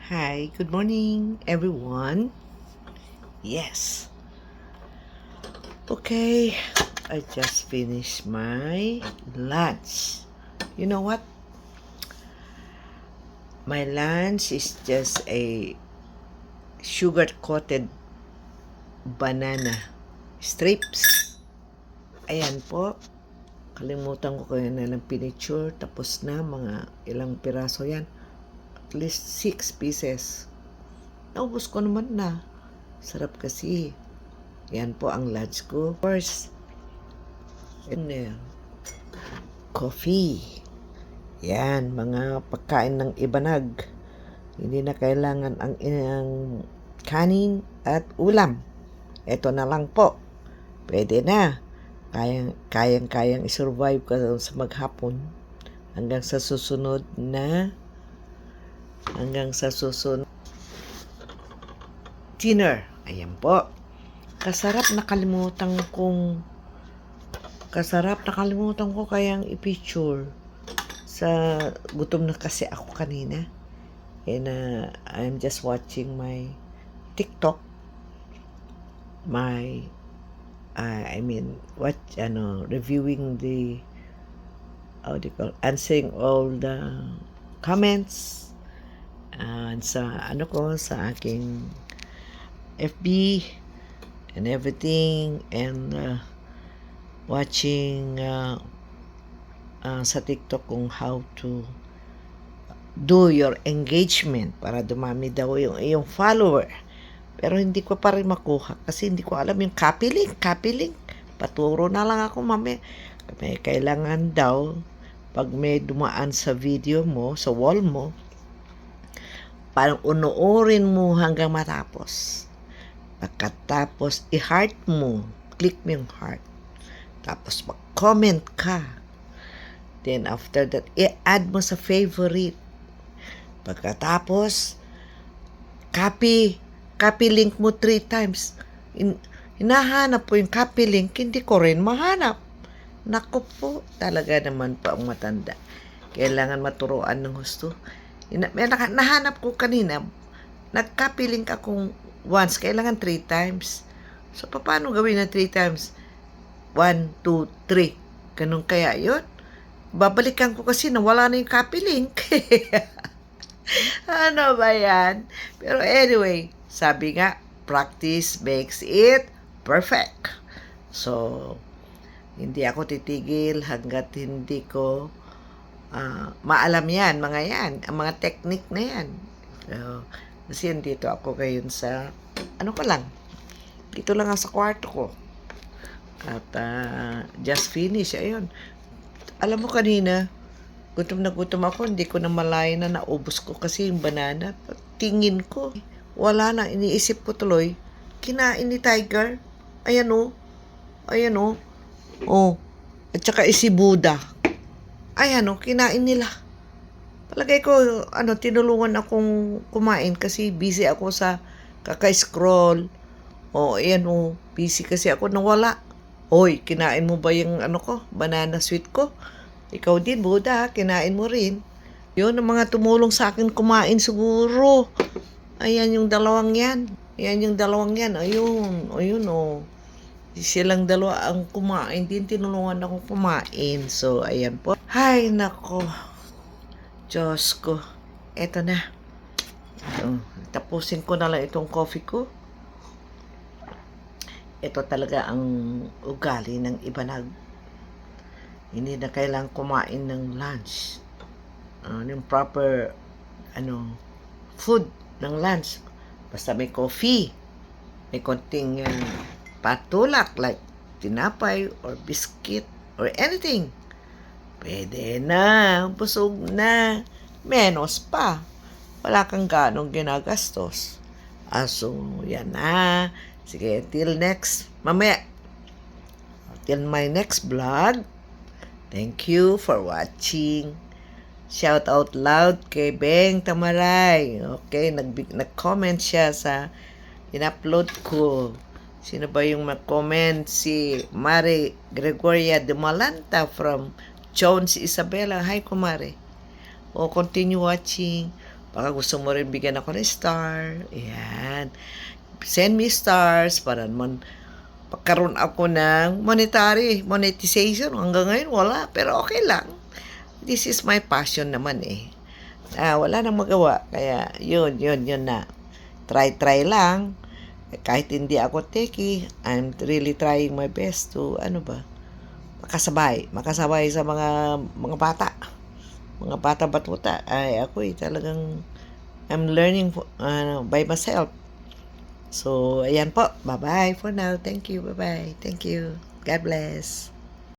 Hi, good morning, everyone. Yes. Okay, I just finished my lunch. You know what? My lunch is just a sugar-coated banana strips. Ayan po. Kalimutan ko kaya na ng pinicture. Tapos na, mga ilang piraso yan. At least 6 pieces. Naubos ko naman na. Sarap kasi. Yan po ang lunch ko. First, coffee. Yan, mga pagkain ng ibanag. Hindi na kailangan ang kanin at ulam. Ito na lang po. Pwede na. Kayang isurvive ka sa maghapon hanggang sa susunod dinner. Ayan po. Kasarap nakalimutan ko kayang i-picture. Sa gutom na kasi ako kanina. And I'm just watching my TikTok. Reviewing the answering all the comments sa aking FB and everything, and watching sa TikTok kung how to do your engagement para dumami daw yung iyong follower. Pero hindi ko pa rin makuha kasi hindi ko alam yung copy link. Paturo na lang ako mamaya. May kailangan daw pag may dumaan sa video mo, sa wall mo, parang unoorin mo hanggang matapos. Pagkatapos, i-heart mo. Click mo yung heart. Tapos mag-comment ka. Then after that, i-add mo sa favorite. Pagkatapos, copy link mo 3 times. Hinahanap po yung copy link, hindi ko rin mahanap. Naku po, talaga naman po ang matanda. Kailangan maturuan ng gusto. Nahanap ko kanina, nag-copy link akong once, kailangan 3 times. So, paano gawin na 3 times? 1, 2, 3. Ganun kaya yun? Babalikan ko kasi nawala na yung copy link. Ano ba yan? Pero anyway, sabi nga, practice makes it perfect. So, hindi ako titigil hanggat hindi ko maalam yan, ang mga technique na yan. So, kasi dito ako ngayon sa, dito lang sa kwarto ko. At just finish, ayun. Alam mo kanina, gutom na gutom ako, hindi ko na malaya na naubos ko kasi yung banana. Tingin ko, wala na, iniisip ko tuloy, kinain ni Tiger. Ayan o. Oh, at saka si Buddha. Ayan o, kinain nila. Palagay ko, tinulungan akong kumain kasi busy ako sa kaka-scroll. Ayan o, busy kasi ako, nawala. Hoy, kinain mo ba yung banana sweet ko? Ikaw din, Buddha, kinain mo rin. Yun, ang mga tumulong sa akin kumain siguro. Ayan yung dalawang yan. Ayun o. Silang dalawa ang kumain din, tinulungan ako kumain. So, ayan po. Hay, nako. Diyos ko. Eto na. Tapusin ko na lang itong coffee ko. Ito talaga ang ugali ng ibanag. Hindi na kailangang kumain ng lunch. Yung proper food ng lunch. Basta may coffee. May konting patulak like tinapay or biscuit or anything. Pwede na. Busog na. Menos pa. Wala kang ganong ginagastos. So, yan na. Sige, till my next vlog. Thank you for watching. Shout out loud kay Beng Tamaray. Okay, nag-comment siya sa in-upload ko. Sino ba yung mag-comment? Si Mare Gregoria de Malanta from Jones Isabela. Hi, kumare. Continue watching Baka gusto mo rin bigyan ako ng star. Ayan. Send me stars para naman pagkaroon ako ng monetization. Hanggang ngayon wala, pero okay lang. This is my passion naman eh. Wala nang magawa. Kaya yun na. Try lang. Kahit hindi ako techie, I'm really trying my best to, makasabay sa mga bata. Mga bata batuta. Ay, ako talagang, I'm learning by myself. So, ayan po. Bye-bye for now. Thank you. Bye-bye. Thank you. God bless.